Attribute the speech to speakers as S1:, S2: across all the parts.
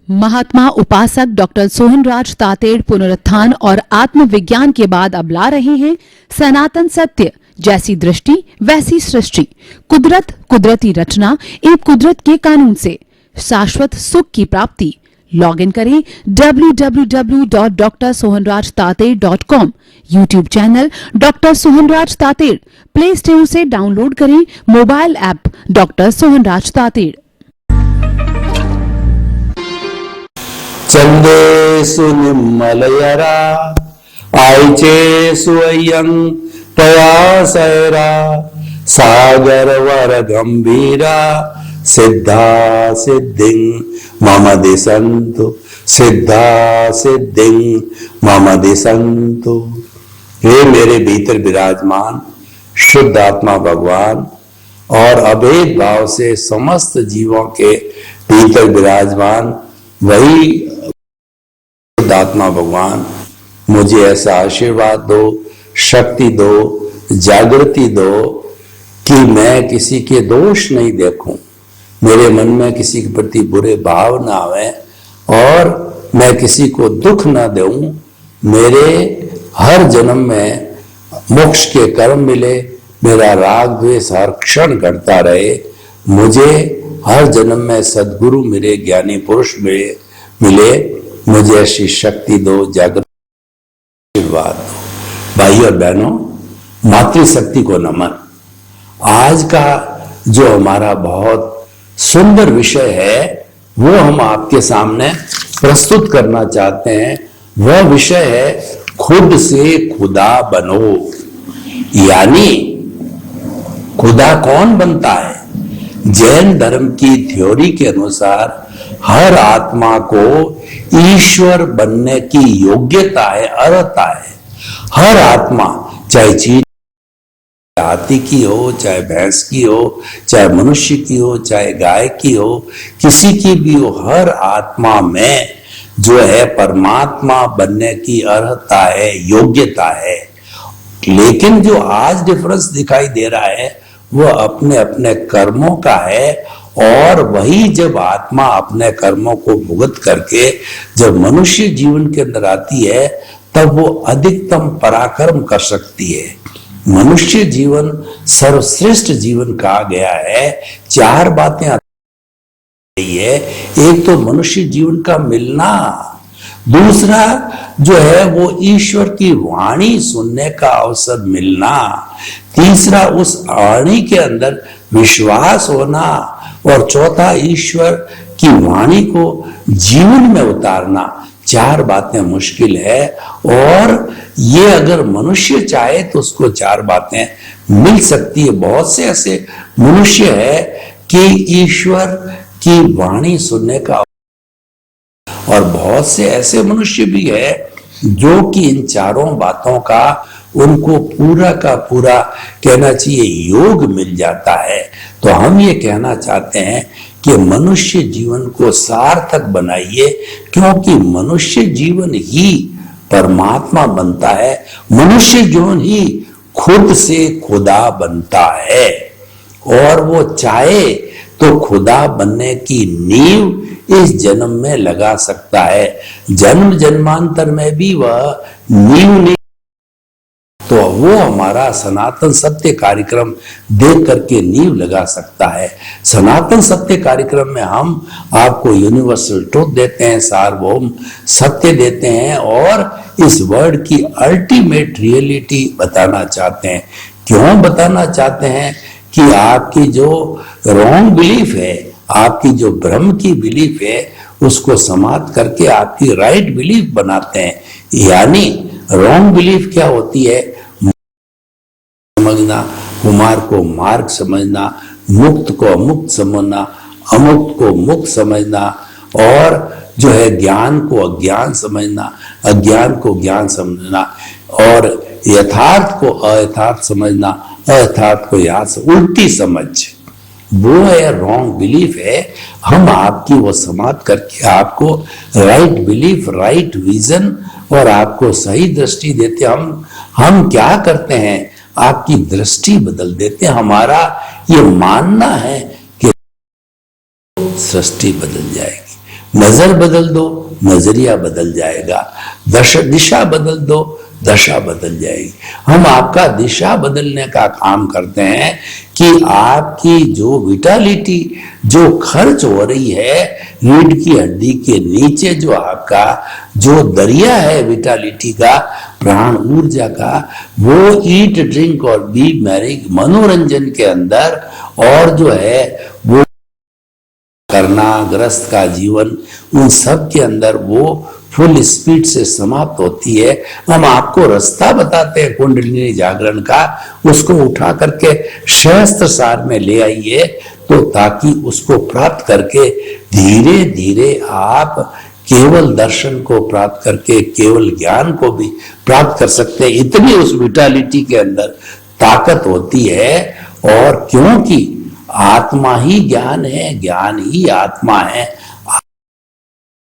S1: महात्मा उपासक डॉक्टर सोहनराज तातेड़ पुनरुत्थान और आत्मविज्ञान के बाद अब ला रहे हैं सनातन सत्य, जैसी दृष्टि वैसी सृष्टि, कुदरत, कुदरती रचना एवं कुदरत के कानून से शाश्वत सुख की प्राप्ति। लॉग इन करें www.drsohanrajtated.com, YouTube channel doctor Sohanraj Tated, play store से डाउनलोड करें mobile app doctor Sohanraj Tated.
S2: चंदेषु निम्मलयरा आयचेषु अयं प्रयासैरा सागरवर गंभीरा सिद्धा सिद्धिं मम दिशन्तु, सिद्धा सिद्धिं मम दिशन्तु। हे मेरे भीतर विराजमान शुद्ध आत्मा भगवान और अभेद भाव से समस्त जीवों के भीतर विराजमान वही आत्मा भगवान मुझे ऐसा आशीर्वाद दो, शक्ति दो, जागृति दो कि मैं किसी के दोष नहीं देखूं, मेरे मन में किसी के प्रति बुरे भाव ना आवे और मैं किसी को दुख ना दूं। मेरे हर जन्म में मोक्ष के कर्म मिले, मेरा राग द्वेष हर क्षण घटता रहे, मुझे हर जन्म में सद्गुरु मिले, ज्ञानी पुरुष मिले, मुझे ऐसी शक्ति दो, जागृत आशीर्वाद दो। भाई और बहनों, मातृशक्ति को नमन। आज का जो हमारा बहुत सुंदर विषय है वो हम आपके सामने प्रस्तुत करना चाहते हैं। वह विषय है खुद से खुदा बनो। यानी खुदा कौन बनता है? जैन धर्म की थ्योरी के अनुसार हर आत्मा को ईश्वर बनने की योग्यता है, अर्हता है। हर आत्मा, चाहे चीज हाथी की हो, चाहे भैंस की हो, चाहे मनुष्य की हो, चाहे गाय की हो, किसी की भी हो, हर आत्मा में जो है परमात्मा बनने की अर्हता है, योग्यता है। लेकिन जो आज डिफरेंस दिखाई दे रहा है वो अपने अपने कर्मों का है। और वही जब आत्मा अपने कर्मों को भुगत करके जब मनुष्य जीवन के अंदर आती है तब वो अधिकतम पराक्रम कर सकती है। मनुष्य जीवन सर्वश्रेष्ठ जीवन कहा गया है। चार बातें आती है। एक तो मनुष्य जीवन का मिलना, दूसरा जो है वो ईश्वर की वाणी सुनने का अवसर मिलना, तीसरा उस वाणी के अंदर विश्वास होना और चौथा ईश्वर की वाणी को जीवन में उतारना। चार बातें मुश्किल है और ये अगर मनुष्य चाहे तो उसको चार बातें मिल सकती है। बहुत से ऐसे मनुष्य है कि ईश्वर की वाणी सुनने का, और बहुत से ऐसे मनुष्य भी है जो कि इन चारों बातों का उनको पूरा का पूरा कहना चाहिए योग मिल जाता है। तो हम ये कहना चाहते हैं कि मनुष्य जीवन को सार्थक बनाइए, क्योंकि मनुष्य जीवन ही परमात्मा बनता है, मनुष्य जीवन ही खुद से खुदा बनता है। और वो चाहे तो खुदा बनने की नींव इस जन्म में लगा सकता है, जन्म जन्मांतर में भी वह नींव नहीं। तो वो हमारा सनातन सत्य कार्यक्रम देख करके नींव लगा सकता है। सनातन सत्य कार्यक्रम में हम आपको यूनिवर्सल ट्रुथ देते हैं, सार्वभौम सत्य देते हैं और इस वर्ड की अल्टीमेट रियलिटी बताना चाहते हैं। क्यों बताना चाहते हैं? कि आपकी जो रॉन्ग बिलीफ है, आपकी जो भ्रम की बिलीफ है, उसको समाप्त करके आपकी राइट बिलीफ बनाते हैं। यानी रॉन्ग बिलीफ क्या होती है? समझना, कुमार को मार्ग समझना, मुक्त को अमुक्त समझना, अमुक्त को मुक्त समझना, और जो है ज्ञान को अज्ञान समझना, अज्ञान को ज्ञान समझना, और यथार्थ को अयथार्थ समझना, अयथार्थ को यथार्थ, उल्टी समझ, वो है रॉन्ग बिलीफ है। हम आपकी वो समाप्त करके आपको राइट बिलीफ, राइट विजन और आपको सही दृष्टि देते। हम क्या करते हैं? आपकी दृष्टि बदल देते हैं। हमारा ये मानना है कि सृष्टि बदल जाएगी, नजर बदल दो, नजरिया बदल जाएगा। दिशा बदल दो, दशा बदल जाएगी। हम आपका दिशा बदलने का काम करते हैं कि आपकी जो विटालिटी जो खर्च हो रही है रीढ़ की हड्डी के नीचे, जो आपका जो दरिया है विटालिटी का, प्राण ऊर्जा का, वो ईट ड्रिंक और बी मैरी मनोरंजन के अंदर और जो है वो करना, ग्रस्त का जीवन, उन सब के अंदर वो फुल स्पीड से समाप्त होती है। हम आपको रास्ता बताते हैं कुंडलिनी जागरण का, उसको उठा करके शास्त्र सार में ले आइए, तो ताकि उसको प्राप्त करके धीरे धीरे आप केवल दर्शन को प्राप्त करके केवल ज्ञान को भी प्राप्त कर सकते हैं। इतनी उस विटालिटी के अंदर ताकत होती है। और क्योंकि आत्मा ही ज्ञान है, ज्ञान ही आत्मा है,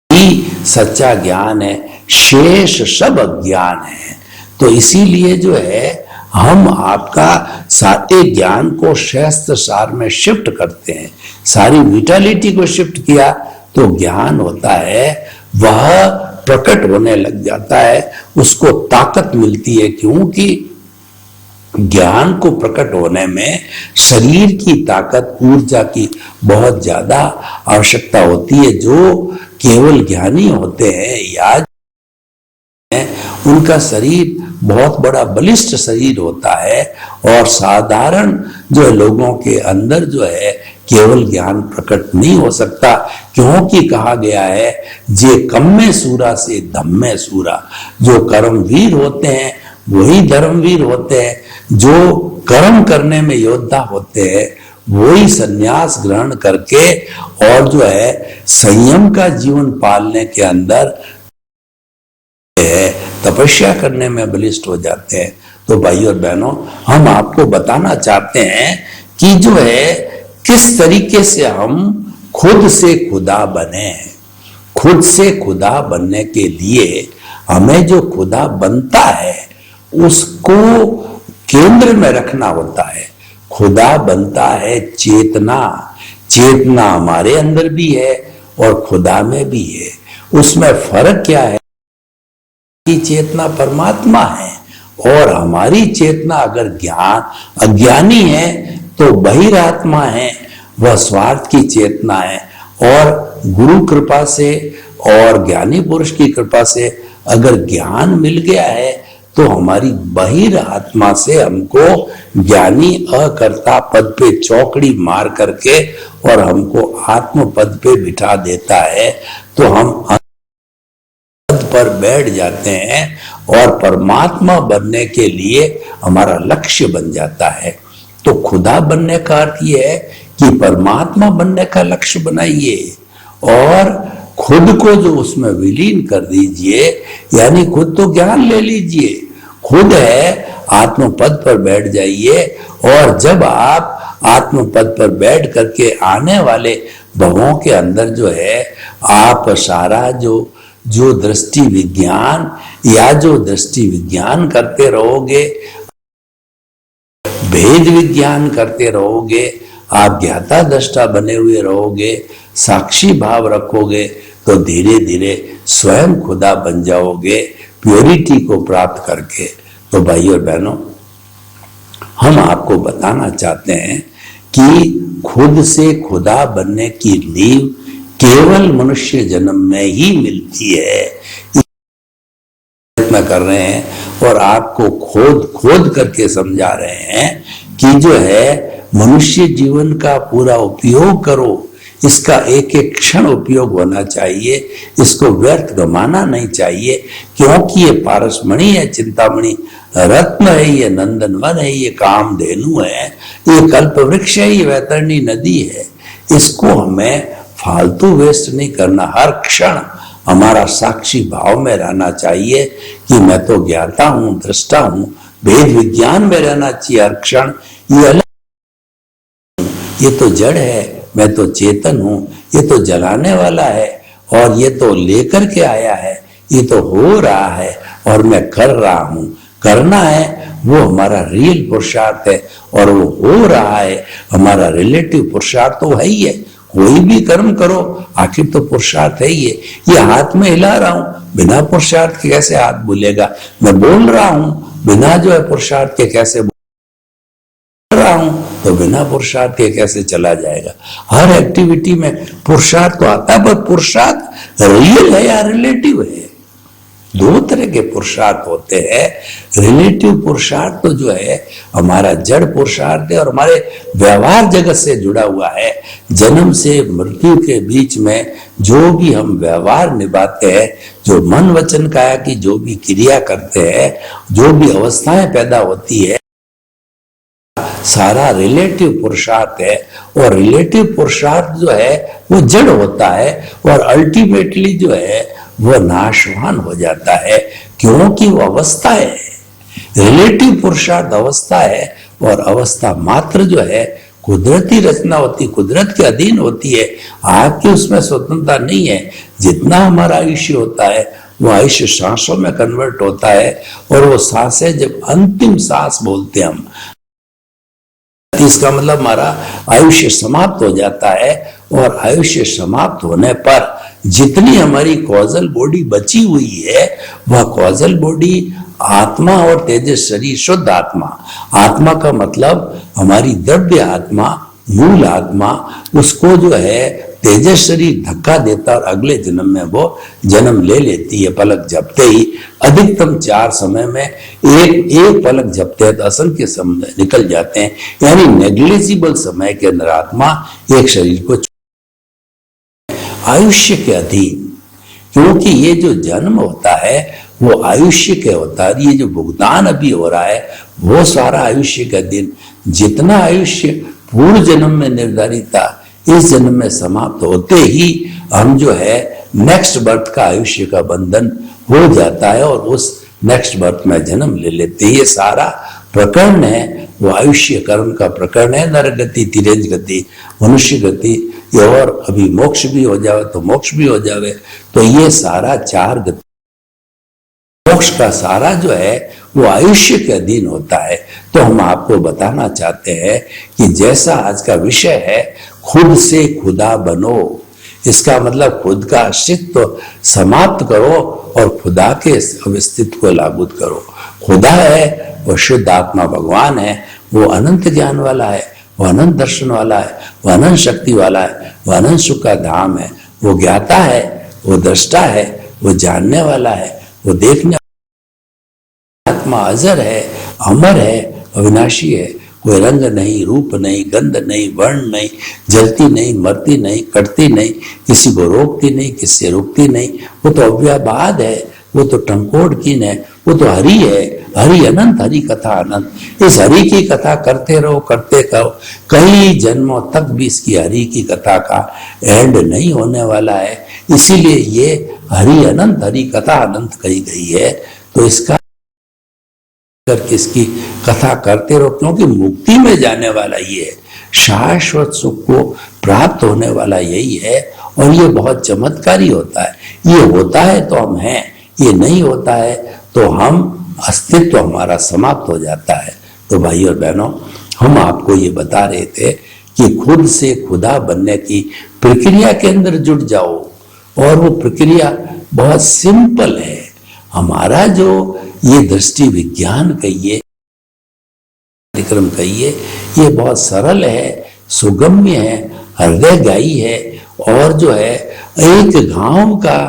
S2: ही सच्चा ज्ञान है, शेष सब अज्ञान है। तो इसीलिए जो है हम आपका सारे ज्ञान को शास्त्र सार में शिफ्ट करते हैं। सारी विटालिटी को शिफ्ट किया तो ज्ञान होता है वह प्रकट होने लग जाता है, उसको ताकत मिलती है। क्योंकि ज्ञान को प्रकट होने में शरीर की ताकत, ऊर्जा की बहुत ज्यादा आवश्यकता होती है। जो केवल ज्ञानी होते हैं या उनका शरीर बहुत बड़ा बलिष्ठ शरीर होता है, और साधारण जो लोगों के अंदर जो है केवल ज्ञान प्रकट नहीं हो सकता। क्योंकि कहा गया है जे कम्मे सूरा से धम्मे सूरा, जो कर्मवीर होते हैं वही धर्मवीर होते हैं, जो कर्म करने में योद्धा होते हैं वही संन्यास ग्रहण करके और जो है संयम का जीवन पालने के अंदर तपस्या करने में बलिष्ठ हो जाते हैं। तो भाई और बहनों, हम आपको बताना चाहते हैं कि जो है किस तरीके से हम खुद से खुदा बने। खुद से खुदा बनने के लिए हमें जो खुदा बनता है उसको केंद्र में रखना होता है। खुदा बनता है चेतना, चेतना हमारे अंदर भी है और खुदा में भी है। उसमें फर्क क्या है कि चेतना परमात्मा है और हमारी चेतना अगर अज्ञानी है तो बहिरात्मा है, वह स्वार्थ की चेतना है। और गुरु कृपा से और ज्ञानी पुरुष की कृपा से अगर ज्ञान मिल गया है तो हमारी बहिरात्मा से हमको ज्ञानी अकर्ता पद पे चौकड़ी मार करके और हमको आत्म पद पे बिठा देता है। तो हम पद पर बैठ जाते हैं और परमात्मा बनने के लिए हमारा लक्ष्य बन जाता है। तो खुदा बनने का अर्थ यह है कि परमात्मा बनने का लक्ष्य बनाइए और खुद को जो उसमें विलीन कर दीजिए, यानी खुद तो ज्ञान ले लीजिए, खुद है आत्म पद पर बैठ जाइए। और जब आप आत्म पद पर बैठ करके आने वाले भवों के अंदर जो है आप सारा जो दृष्टि विज्ञान या जो दृष्टि विज्ञान करते रहोगे, भेद विज्ञान करते रहोगे, आप ज्ञाता दृष्टा बने हुए रहोगे, साक्षी भाव रखोगे, तो धीरे धीरे स्वयं खुदा बन जाओगे प्योरिटी को प्राप्त करके। तो भाई और बहनों, हम आपको बताना चाहते हैं कि खुद से खुदा बनने की नींव केवल मनुष्य जन्म में ही मिलती है। प्रयत्न कर रहे हैं और आपको खोद करके समझा रहे हैं कि जो है मनुष्य जीवन का पूरा उपयोग करो, इसका एक एक क्षण उपयोग होना चाहिए, इसको व्यर्थ गमाना नहीं चाहिए। क्योंकि ये पारसमणि है, चिंतामणि रत्न है, ये नंदनवन है, ये कामधेनु है, ये कल्प वृक्ष है, ये वैतरणी नदी है। इसको हमें फालतू वेस्ट नहीं करना। हर क्षण हमारा साक्षी भाव में रहना चाहिए कि मैं तो ज्ञाता हूं, दृष्टा हूं, भेद विज्ञान में रहना चाहिए हर क्षण। ये तो जड़ है, मैं तो चेतन हूं, ये तो जलाने वाला है और ये तो लेकर के आया है, ये तो हो रहा है और मैं कर रहा हूं। करना है वो हमारा रियल पुरुषार्थ है और वो हो रहा है हमारा रिलेटिव पुरुषार्थ तो है ही है। कोई भी कर्म करो, आखिर तो पुरुषार्थ है ये हाथ में हिला रहा हूं, बिना पुरुषार्थ के कैसे हाथ बोलेगा? मैं बोल रहा हूं, बिना जो है पुरुषार्थ के कैसे बोल रहा हूं, तो बिना पुरुषार्थ के कैसे चला जाएगा? हर एक्टिविटी में पुरुषार्थ तो आता है, पर पुरुषार्थ रियल है या रिलेटिव है? दो तरह के पुरुषार्थ होते हैं। रिलेटिव पुरुषार्थ तो जो है हमारा जड़ पुरुषार्थ है और हमारे व्यवहार जगत से जुड़ा हुआ है। जन्म से मृत्यु के बीच में जो भी हम व्यवहार निभाते हैं, जो मन वचन काया की जो भी क्रिया करते हैं, जो भी अवस्थाएं पैदा होती है, सारा रिलेटिव पुरुषार्थ है। और रिलेटिव पुरुषार्थ जो है वो जड़ होता है और अल्टीमेटली जो है वो नाशवान हो जाता है, क्योंकि वो अवस्था है। रिलेटिव पुरुषार्थ अवस्था है और अवस्था मात्र जो है कुदरती रचना होती, कुदरत के अधीन होती है। आपकी उसमें स्वतंत्रता नहीं है। जितना हमारा आयुष्य होता है वो आयुष्य सांसों में कन्वर्ट होता है और वो सांसें जब अंतिम सांस बोलते हैं हम, इसका मतलब हमारा आयुष्य समाप्त हो जाता है। और आयुष्य समाप्त होने पर जितनी हमारी कॉजल बॉडी बची हुई है, वह कॉजल बॉडी आत्मा और तेजस शरीर, शुद्ध आत्मा, आत्मा का मतलब हमारी द्रव्य आत्मा, मूल आत्मा, उसको जो है तेजस शरीर धक्का देता और अगले जन्म में वो जन्म ले लेती है। पलक झपते ही, अधिकतम 4 समय में एक पलक झपते हैं तो असंख्य समय निकल जाते हैं, यानी नेग्लिजिबल समय के अंदर आत्मा एक शरीर को आयुष्य के अधीन। क्योंकि ये जो जन्म होता है वो आयुष्य के होता है, ये जो भुगतान अभी हो रहा है वो सारा आयुष्य का दिन। जितना आयुष्य पूर्व जन्म में निर्धारित था, इस जन्म में समाप्त होते ही हम जो है नेक्स्ट बर्थ का आयुष्य का बंधन हो जाता है और उस नेक्स्ट बर्थ में जन्म ले लेते हैं। ये सारा प्रकरण है वो आयुष्य कर्म का प्रकरण है। नरक गति, तिरेज गति, मनुष्य गति, ये और अभी मोक्ष भी हो जावे तो मोक्ष भी हो जावे, तो ये सारा 4 गति, मोक्ष का सारा जो है वो आयुष्य के अधीन होता है। तो हम आपको बताना चाहते हैं कि जैसा आज का विषय है, खुद से खुदा बनो, इसका मतलब खुद का अस्तित्व समाप्त करो और खुदा के अस्तित्व को लागू करो। खुदा है वो शुद्ध आत्मा भगवान है, वो अनंत ज्ञान वाला है, वो अनंत दर्शन वाला है, वो अनंत शक्ति वाला है, वो अनंत सुख का धाम है, वो ज्ञाता है, वो दृष्टा है, वो जानने वाला है, वो देखने, आत्मा अजर है, अमर है, अविनाशी है, कोई रंग नहीं, रूप नहीं, गंध नहीं, वर्ण नहीं, जलती नहीं, मरती नहीं, कटती नहीं, किसी को रोकती नहीं, किससे रुकती नहीं, वो तो अव्याबाद है, वो तो टंकोड़ कीन है, वो तो हरि है, हरि अनंत, हरि कथा अनंत। इस हरि की कथा करते रहो, करते करो, कई जन्मों तक भी इसकी हरि की कथा का एंड नहीं होने वाला है। इसीलिए ये हरि अनंत, हरि कथा अनंत कही गई है। तो इसका करके इसकी कथा करते रहो, क्योंकि मुक्ति में जाने वाला ये है, शाश्वत सुख को प्राप्त होने वाला यही है। और ये बहुत चमत्कारी होता है। ये होता है तो हम हैं, ये नहीं होता है तो हम अस्तित्व हमारा समाप्त हो जाता है। तो भाई और बहनों, हम आपको ये बता रहे थे कि खुद से खुदा बनने की प्रक्रिया के अंदर जुट जाओ, और वो प्रक्रिया बहुत सिंपल है। हमारा जो ये दृष्टि विज्ञान कहिए, कार्यक्रम कहिए, ये बहुत सरल है, सुगम्य है, हृदयगाही है, और जो है एक गांव का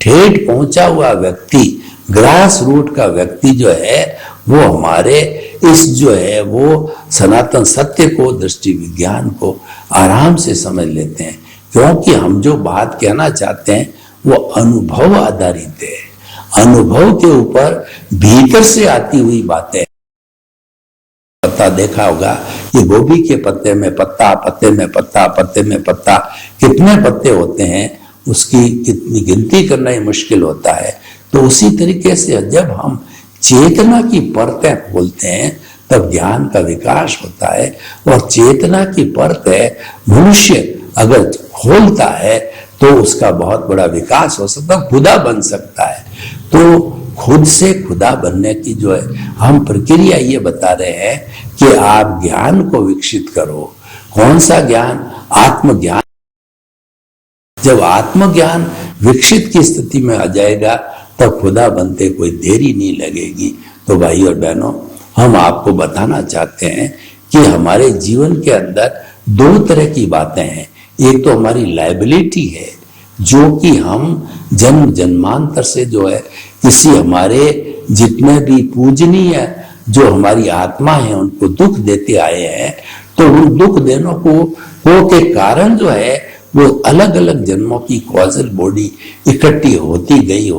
S2: ठेठ पहुंचा हुआ व्यक्ति, ग्रास रूट का व्यक्ति जो है वो हमारे इस जो है वो सनातन सत्य को, दृष्टि विज्ञान को आराम से समझ लेते हैं। क्योंकि हम जो बात कहना चाहते हैं वो अनुभव आधारित है, अनुभव के ऊपर भीतर से आती हुई बातें। पत्ता देखा होगा, ये गोभी के पत्ते में पत्ता, पत्ते में पत्ता, पत्ते में पत्ता, कितने पत्ते होते हैं उसकी कितनी गिनती करना ही मुश्किल होता है। तो उसी तरीके से जब हम चेतना की परतें खोलते हैं तब ज्ञान का विकास होता है। और चेतना की परतें मनुष्य अगर खोलता है तो उसका बहुत बड़ा विकास हो सकता है, खुदा बन सकता है। तो खुद से खुदा बनने की जो है हम प्रक्रिया ये बता रहे हैं कि आप ज्ञान को विकसित करो। कौन सा ज्ञान? आत्मज्ञान। जब आत्मज्ञान विकसित की स्थिति में आ जाएगा तब खुदा बनते कोई देरी नहीं लगेगी। तो भाई और बहनों, हम आपको बताना चाहते हैं कि हमारे जीवन के अंदर दो तरह की बातें हैं। एक तो हमारी लायबिलिटी है, जो कि हम जन्म जन्मांतर से जो है किसी हमारे जितने भी पूजनीय जो हमारी आत्मा है उनको दुख देते आए हैं, तो उन दुख देने को के कारण जो है वो अलग अलग जन्मों की कॉजल बॉडी इकट्ठी होती गई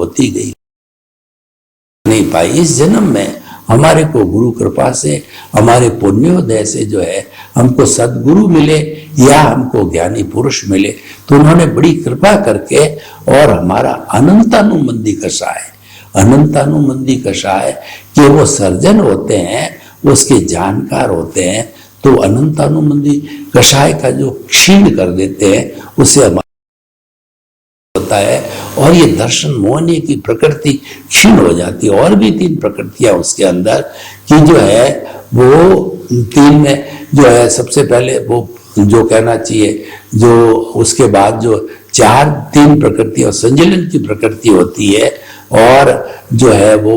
S2: नहीं पाई। इस जन्म में हमारे को गुरु कृपा से, हमारे पुण्योदय से जो है हमको सदगुरु मिले या हमको ज्ञानी पुरुष मिले, तो उन्होंने बड़ी कृपा करके और हमारा अनंतानुबंधी कषाय कि वो सर्जन होते हैं, उसके जानकार होते हैं, तो अनंतानुबंधी कषाय का जो क्षीण कर देते हैं उसे हमारा होता है, और ये दर्शन मोहनीय की प्रकृति क्षीण हो जाती है। और भी 3 प्रकृतियां उसके अंदर की जो है वो 3 में जो है सबसे पहले वो जो कहना चाहिए, जो उसके बाद जो 3 प्रकृतियां संजलन की प्रकृति होती है, और जो है वो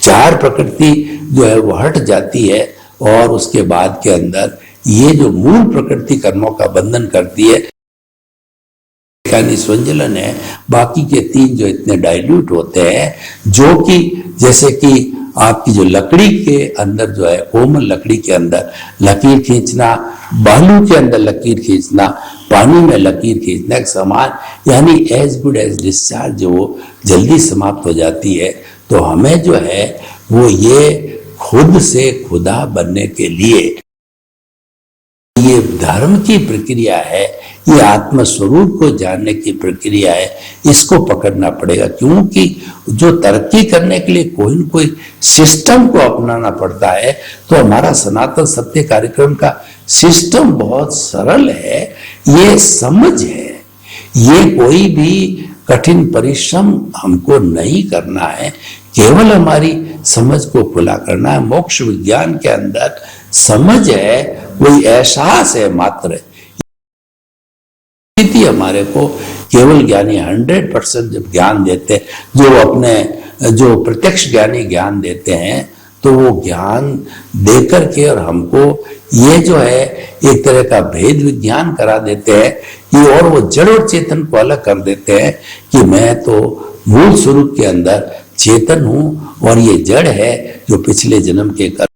S2: 4 प्रकृति जो है वो हट जाती है, और उसके बाद के अंदर ये जो मूल प्रकृति कर्मों का बंधन करती है संजलन है। बाकी के 3 जो इतने डाइल्यूट होते हैं, जो कि जैसे कि आपकी जो लकड़ी के अंदर जो है कोमल लकड़ी के अंदर लकीर खींचना, बालू के अंदर लकीर खींचना, पानी में लकीर खींचना एक समान, यानी एज गुड एज डिस्चार्ज जो जल्दी समाप्त हो जाती है। तो हमें जो है वो ये खुद से खुदा बनने के लिए ये धर्म की प्रक्रिया है, ये आत्म स्वरूप को जानने की प्रक्रिया है, इसको पकड़ना पड़ेगा। क्योंकि जो तरक्की करने के लिए कोई न कोई सिस्टम को अपनाना पड़ता है, तो हमारा सनातन सत्य कार्यक्रम का सिस्टम बहुत सरल है, ये समझ है, ये कोई भी कठिन परिश्रम हमको नहीं करना है, केवल हमारी समझ को खुला करना है। मोक्ष विज्ञान के अंदर समझ है, कोई एहसास है मात्र। हमारे को केवल ज्ञानी 100% जब ज्ञान देते, जो अपने जो प्रत्यक्ष ज्ञानी ज्ञान देते हैं, तो वो ज्ञान देकर के और हमको ये जो है एक तरह का भेद विज्ञान करा देते हैं कि, और वो जड़ और चेतन को अलग कर देते हैं कि मैं तो मूल स्वरूप के अंदर चेतन हूं और ये जड़ है जो पिछले जन्म के कर्म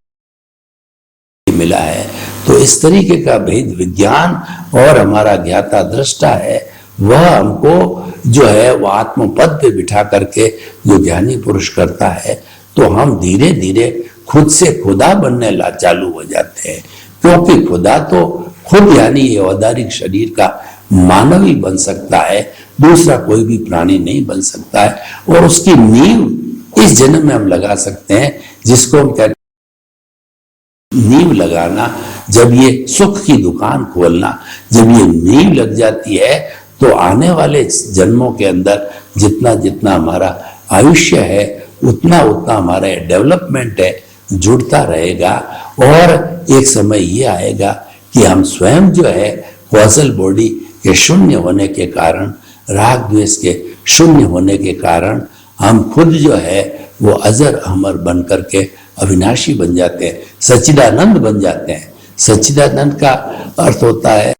S2: मिला है। तो इस तरीके का भेद विज्ञान और हमारा ज्ञाता दृष्टा है, वह हमको जो है वो आत्मपद पे बिठा करके जो ज्ञानी पुरुष करता है, तो हम धीरे धीरे खुद से खुदा बनने चालू हो जाते हैं। क्योंकि खुदा तो खुद यानी ये औदारिक शरीर का मानव ही बन सकता है, दूसरा कोई भी प्राणी नहीं बन सकता है, और उसकी नींव इस जन्म में हम लगा सकते हैं, जिसको हम कहते नींव लगाना। जब ये सुख की दुकान खोलना, जब ये नींव लग जाती है, तो आने वाले जन्मों के अंदर जितना जितना हमारा आयुष्य है, उतना उतना हमारा डेवलपमेंट है जुड़ता रहेगा। और एक समय ये आएगा कि हम स्वयं जो है कॉजल बॉडी के शून्य होने के कारण, राग द्वेष के शून्य होने के कारण, हम खुद जो है वो अजर अमर बन करके अविनाशी बन जाते हैं, सच्चिदानंद बन जाते हैं। सच्चिदानंद का अर्थ होता है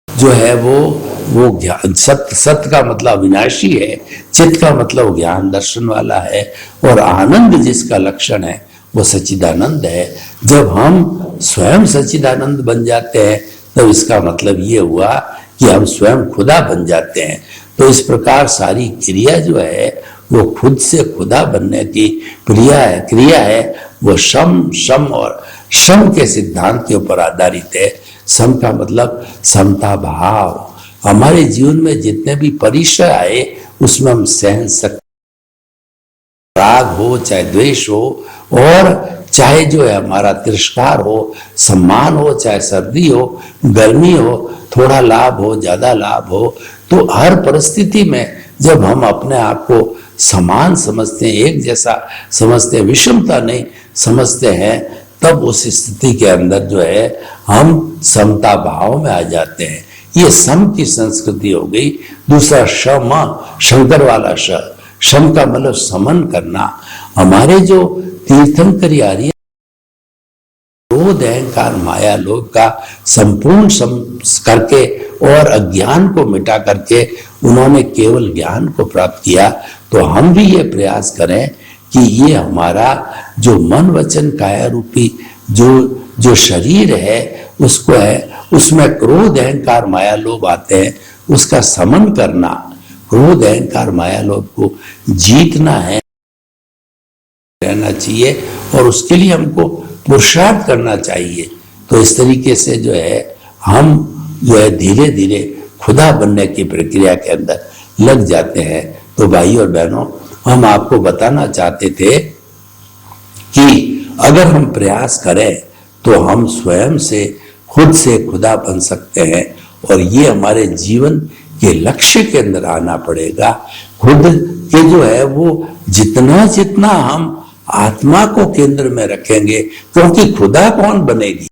S2: जो है वो ज्ञान, सत्य का मतलब अविनाशी है, चित्त का मतलब ज्ञान दर्शन वाला है, और आनंद जिसका लक्षण है वो सच्चिदानंद है। जब हम स्वयं सच्चिदानंद बन जाते हैं, तब इसका मतलब ये हुआ कि हम स्वयं खुदा बन जाते हैं। तो इस प्रकार सारी क्रिया जो है वो खुद से खुदा बनने की क्रिया है, वो शम और शम के सिद्धांत के ऊपर आधारित है। सम का मतलब समता भाव। हमारे जीवन में जितने भी परिचय आए उसमें हम सहन सकते, राग हो चाहे द्वेष हो, और चाहे जो है हमारा तिरस्कार हो, सम्मान हो चाहे सर्दी हो, गर्मी हो, थोड़ा लाभ हो ज्यादा लाभ हो, तो हर परिस्थिति में जब हम अपने आप को समान समझते हैं, एक जैसा समझते हैं, विषमता नहीं समझते हैं, तब उस स्थिति के अंदर जो है हम समता भाव में आ जाते हैं। ये सम की संस्कृति हो गई। दूसरा शम, शंकर वाला शम का मतलब समन करना। हमारे जो तीर्थंकर आर्य क्रोध अहंकार माया लोभ का संपूर्ण सम करके और अज्ञान को मिटा करके उन्होंने केवल ज्ञान को प्राप्त किया। तो हम भी ये प्रयास करें कि ये हमारा जो मन वचन काया रूपी जो शरीर है उसको है, उसमें क्रोध अहंकार माया लोभ आते हैं, उसका समन करना, क्रोध अहंकार माया लोभ को जीतना है, रहना चाहिए और उसके लिए हमको पुरुषार्थ करना चाहिए। तो इस तरीके से जो है हम जो है धीरे धीरे खुदा बनने की प्रक्रिया के अंदर लग जाते हैं। तो भाई और बहनों, हम आपको बताना चाहते थे कि अगर हम प्रयास करें तो हम स्वयं से खुद से खुदा बन सकते हैं और ये हमारे जीवन के लक्ष्य के अंदर आना पड़ेगा। खुद के जो है वो जितना जितना हम आत्मा को केंद्र में रखेंगे, क्योंकि खुदा कौन बनेगी,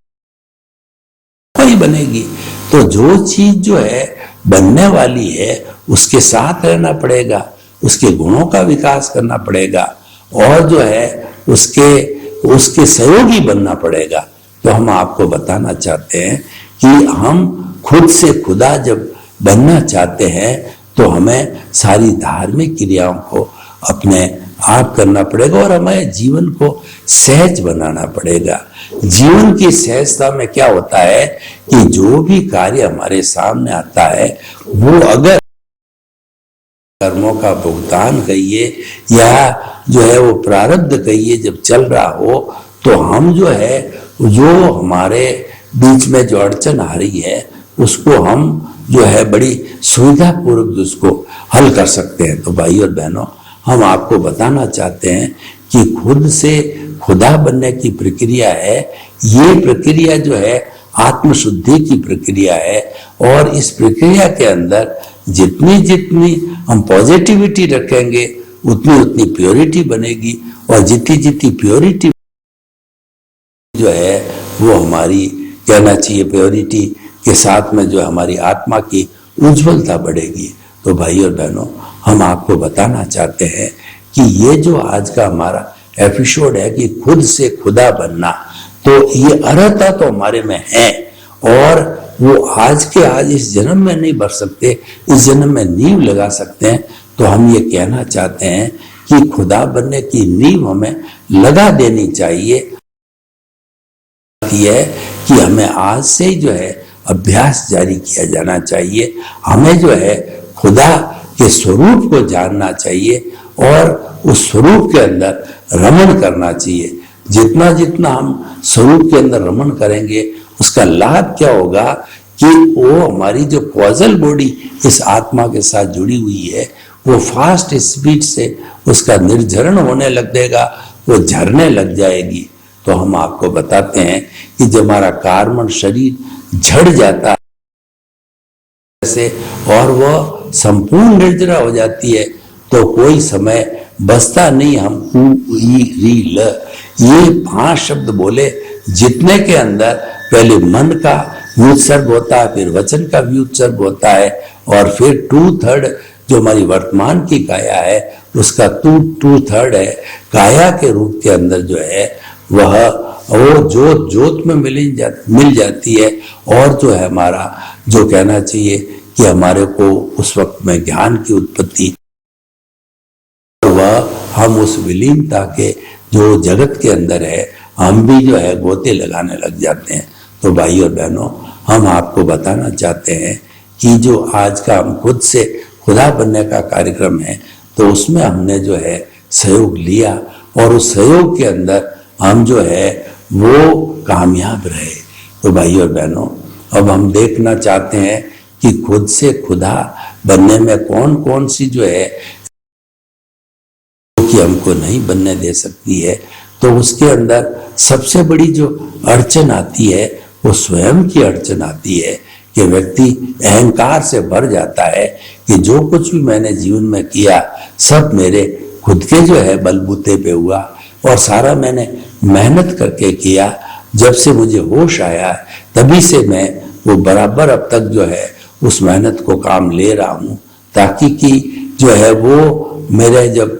S2: कोई बनेगी। तो जो चीज जो है बनने वाली है उसके साथ रहना पड़ेगा, उसके गुणों का विकास करना पड़ेगा और जो है उसके सहयोगी बनना पड़ेगा। तो हम आपको बताना चाहते हैं कि हम खुद से खुदा जब बनना चाहते हैं तो हमें सारी धार्मिक क्रियाओं को अपने आप करना पड़ेगा और हमें जीवन को सहज बनाना पड़ेगा। जीवन की सहजता में क्या होता है कि जो भी कार्य हमारे सामने आता है वो अगर कर्मों का भुगतान कहिए या जो है वो प्रारब्ध कहिए जब चल रहा हो, तो हम जो है जो हमारे बीच में जो अड़चन आ रही है उसको हम जो है बड़ी सुविधा पूर्वक उसको हल कर सकते हैं। तो भाई और बहनों, हम आपको बताना चाहते हैं कि खुद से खुदा बनने की प्रक्रिया है। ये प्रक्रिया जो है आत्मशुद्धि की प्रक्रिया है और इस प्रक्रिया के अंदर जितनी जितनी हम पॉजिटिविटी रखेंगे उतनी उतनी प्योरिटी बनेगी और जितनी जितनी प्योरिटी जो है वो हमारी कहना चाहिए प्योरिटी के साथ में जो हमारी आत्मा की उज्जवलता बढ़ेगी। तो भाई और बहनों, हम आपको बताना चाहते हैं कि ये जो आज का हमारा एपिसोड है कि खुद से खुदा बनना, तो ये अर्हता तो हमारे में है और वो आज के आज इस जन्म में नहीं बढ़ सकते, इस जन्म में नींव लगा सकते हैं। तो हम ये कहना चाहते हैं कि खुदा बनने की नींव हमें लगा देनी चाहिए। है कि हमें आज से ही जो है अभ्यास जारी किया जाना चाहिए। हमें जो है खुदा के स्वरूप को जानना चाहिए और उस स्वरूप के अंदर रमण करना चाहिए। जितना जितना हम स्वरूप के अंदर रमण करेंगे उसका लाभ क्या होगा कि वो हमारी जो कॉजल बॉडी इस आत्मा के साथ जुड़ी हुई है वो फास्ट स्पीड से उसका निर्झरण होने लग देगा, वो झरने लग जाएगी। तो हम आपको बताते हैं कि जब हमारा कार्बन शरीर झड़ जाता है और वह संपूर्ण निर्जरा हो जाती है तो कोई समय बचता नहीं। हम ये 5 शब्द बोले जितने के अंदर पहले मन का व्युत्सर्ग होता है, फिर वचन का व्युत्सर्ग होता है और फिर 2/3 जो हमारी वर्तमान की काया है उसका 2/3 है काया के रूप के अंदर जो है वह वो जोत में मिल जाती है और जो है हमारा जो कहना चाहिए कि हमारे को उस वक्त में ज्ञान की उत्पत्ति, वह हम उस विलीनता के जो जगत के अंदर है हम भी जो है गोते लगाने लग जाते हैं। तो भाई और बहनों, हम आपको बताना चाहते हैं कि जो आज का हम खुद से खुदा बनने का कार्यक्रम है तो उसमें हमने जो है सहयोग लिया और उस सहयोग के अंदर हम जो है वो कामयाब रहे। तो भाई और बहनों, अब हम देखना चाहते हैं कि खुद से खुदा बनने में कौन कौन सी जो है कि हमको नहीं बनने दे सकती है। तो उसके अंदर सबसे बड़ी जो अड़चन आती है वो स्वयं की अड़चन आती है कि व्यक्ति अहंकार से भर जाता है कि जो कुछ भी मैंने जीवन में किया सब मेरे खुद के जो है बलबूते पे हुआ और सारा मैंने मेहनत करके किया। जब से मुझे होश आया तभी से मैं वो बराबर अब तक जो है उस मेहनत को काम ले रहा हूं, ताकि कि जो है वो मेरे जब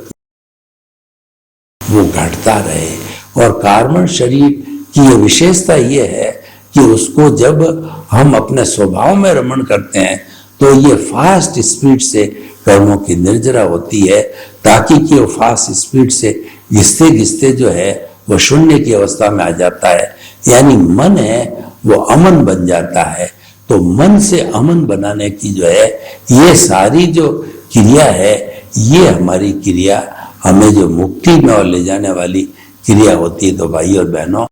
S2: वो घटता रहे। और कार्बन शरीर की ये विशेषता ये है कि उसको जब हम अपने स्वभाव में रमण करते हैं तो ये फास्ट स्पीड से कर्मों की निर्जरा होती है, ताकि कि वो फास्ट स्पीड से घिसते घिसते जो है वो शून्य की अवस्था में आ जाता है। यानी मन है वो अमन बन जाता है। तो मन से अमन बनाने की जो है ये सारी जो क्रिया है, ये हमारी क्रिया हमें जो मुक्ति में और ले जाने वाली क्रिया होती है। तो भाई और बहनों,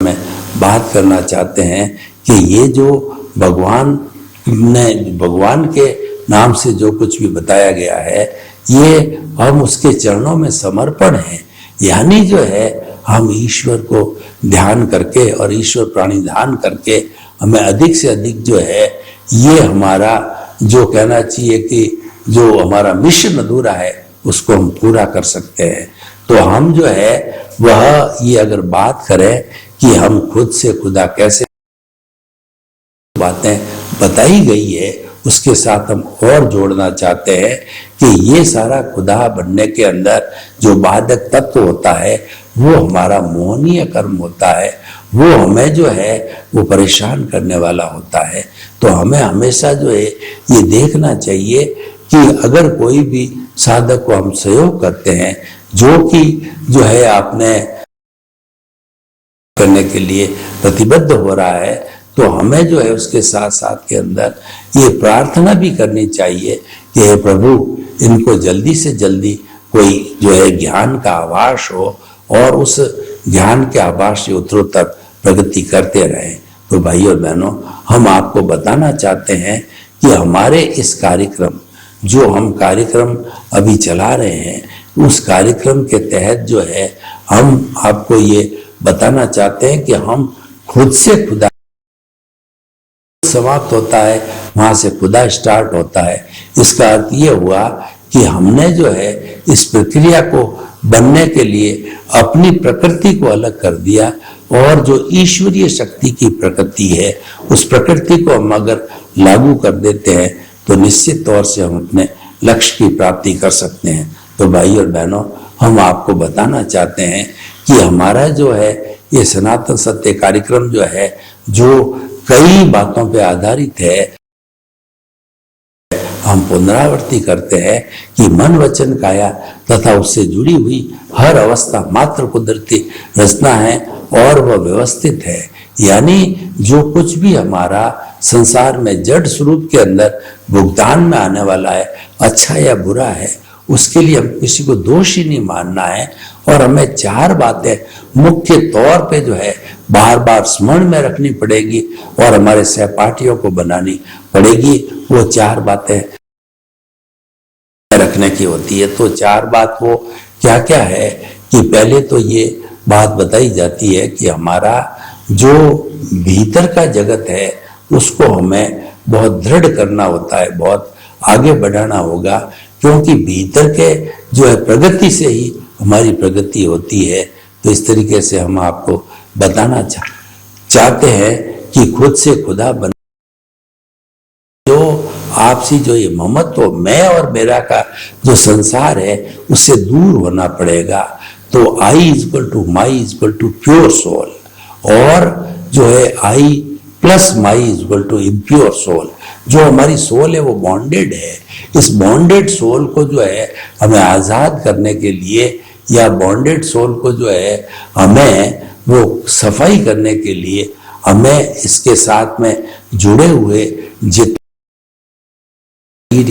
S2: मैं बात करना चाहते हैं कि ये जो भगवान के नाम से जो कुछ भी बताया गया है, ये हम उसके चरणों में समर्पण है। यानी जो है हम ईश्वर को ध्यान करके और ईश्वर प्राणी ध्यान करके हमें अधिक से अधिक जो है ये हमारा जो कहना चाहिए कि जो हमारा मिशन अधूरा है उसको हम पूरा कर सकते हैं। तो हम जो है वह ये अगर बात करें कि हम खुद से खुदा कैसे, बातें बताई गई है उसके साथ हम और जोड़ना चाहते हैं कि ये सारा खुदा बनने के अंदर जो बाधक तत्व होता है वो हमारा मोहनीय कर्म होता है, वो हमें जो है वो परेशान करने वाला होता है। तो हमें हमेशा जो है ये देखना चाहिए कि अगर कोई भी साधक को हम सहयोग करते हैं जो कि जो है आपने करने के लिए प्रतिबद्ध हो रहा है, तो हमें जो है उसके साथ साथ के अंदर ये प्रार्थना भी करनी चाहिए कि हे प्रभु, इनको जल्दी से जल्दी कोई जो है ज्ञान का आभास हो और उस ज्ञान के आभास से उत्तरोत्तर प्रगति करते रहें। तो भाई और बहनों, हम आपको बताना चाहते हैं कि हमारे इस कार्यक्रम, जो हम कार्यक्रम अभी चला रहे हैं, उस कार्यक्रम के तहत जो है हम आपको ये बताना चाहते हैं कि हम खुद से खुदा समाप्त होता है, वहां से खुदा स्टार्ट होता है। इसका अर्थ ये हुआ कि हमने जो है इस प्रक्रिया को बनने के लिए अपनी प्रकृति को अलग कर दिया और जो ईश्वरीय शक्ति की प्रकृति है उस प्रकृति को हम अगर लागू कर देते हैं तो निश्चित तौर से हम अपने लक्ष्य की प्राप्ति कर सकते हैं। तो भाई और बहनों, हम आपको बताना चाहते हैं कि हमारा जो है ये सनातन सत्य कार्यक्रम जो है, जो कई बातों पे आधारित है, हम पुनरावृत्ति करते हैं कि मन वचन काया तथा उससे जुड़ी हुई हर अवस्था मात्र कुदरती रचना है और वह व्यवस्थित है। यानी जो कुछ भी हमारा संसार में जड़ स्वरूप के अंदर भुगतान में आने वाला है, अच्छा या बुरा है, उसके लिए हम किसी को दोषी नहीं मानना है। और हमें चार बातें मुख्य तौर पे जो है बार बार स्मरण में रखनी पड़ेगी और हमारे सहपाठियों को बनानी पड़ेगी। वो चार बातें रखने की होती है। तो चार बात वो क्या क्या है कि पहले तो ये बात बताई जाती है कि हमारा जो भीतर का जगत है उसको हमें बहुत दृढ़ करना होता है, बहुत आगे बढ़ाना होगा, क्योंकि भीतर के जो है प्रगति से ही हमारी प्रगति होती है। तो इस तरीके से हम आपको बताना चाहते हैं कि खुद से खुदा बन, जो आपसी जो ये ममत्व, मैं और मेरा का जो संसार है उससे दूर होना पड़ेगा। तो I is equal to my is equal to pure soul, और जो है I plus my is equal to impure soul. जो हमारी सोल है वो बॉन्डेड है। इस बॉन्डेड सोल को जो है हमें आजाद करने के लिए, या बॉन्डेड सोल को जो है हमें वो सफाई करने के लिए, हमें इसके साथ में जुड़े हुए जितने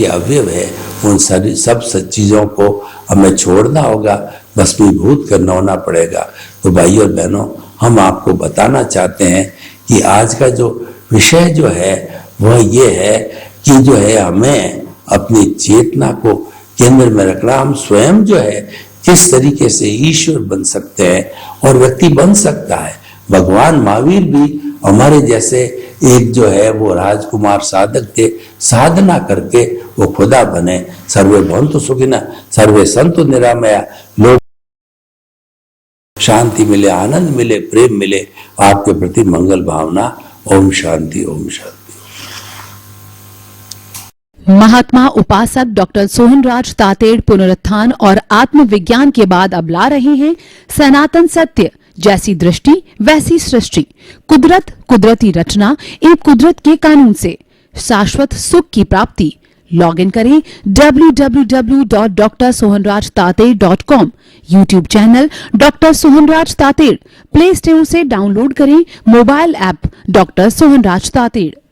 S2: अवयव है उन सारी सब चीजों को हमें छोड़ना होगा, भस्मीभूत करना होना पड़ेगा। तो भाई और बहनों, हम आपको बताना चाहते हैं कि आज का जो विषय जो है वह ये है कि जो है हमें अपनी चेतना को केंद्र में रखना। हम स्वयं जो है किस तरीके से ईश्वर बन सकते हैं और व्यक्ति बन सकता है। भगवान महावीर भी हमारे जैसे एक जो है वो राजकुमार साधक थे, साधना करके वो खुदा बने। सर्वे भवन्तु सुखिनः, सर्वे सन्तु निरामया, लोग शांति मिले, आनंद मिले, प्रेम मिले, आपके प्रति मंगल भावना। ओम शांति, ओम शांति।
S1: महात्मा उपासक डॉक्टर सोहनराज तातेड़ पुनरुत्थान और आत्मविज्ञान के बाद अब ला रहे हैं सनातन सत्य, जैसी दृष्टि वैसी सृष्टि, कुदरत, कुदरती रचना एवं कुदरत के कानून से शाश्वत सुख की प्राप्ति। लॉग इन करें www.drsohanrajtated.com, YouTube channel doctor Sohanraj Tated, play store से डाउनलोड करें mobile app doctor Sohanraj Tated.